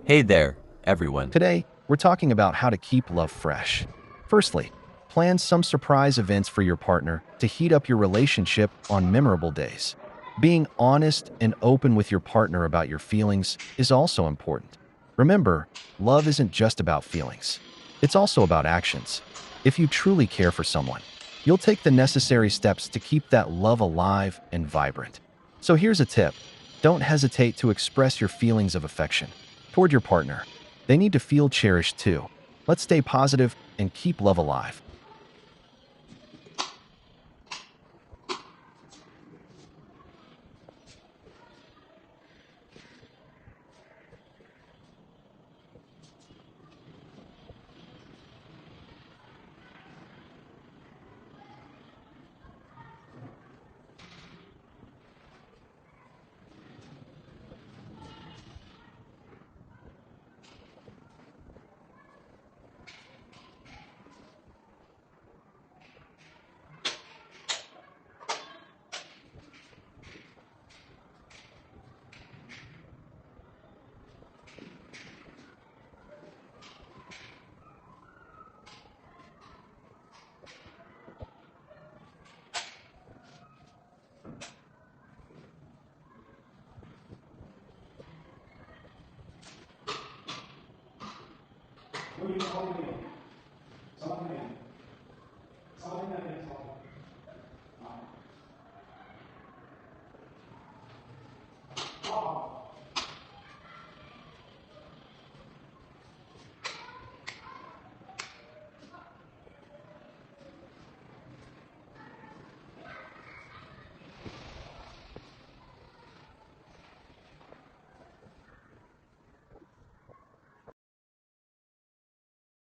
Hey there, everyone. Today, we're talking about how to keep love fresh. Firstly, plan some surprise events for your partner to heat up your relationship on memorable days. Being honest and open with your partner about your feelings is also important. Remember, love isn't just about feelings, it's also about actions. If you truly care for someone, you'll take the necessary steps to keep that love alive and vibrant. So here's a tip: don't hesitate to express your feelings of affection toward your partner. They need to feel cherished too. Let's stay positive and keep love alive.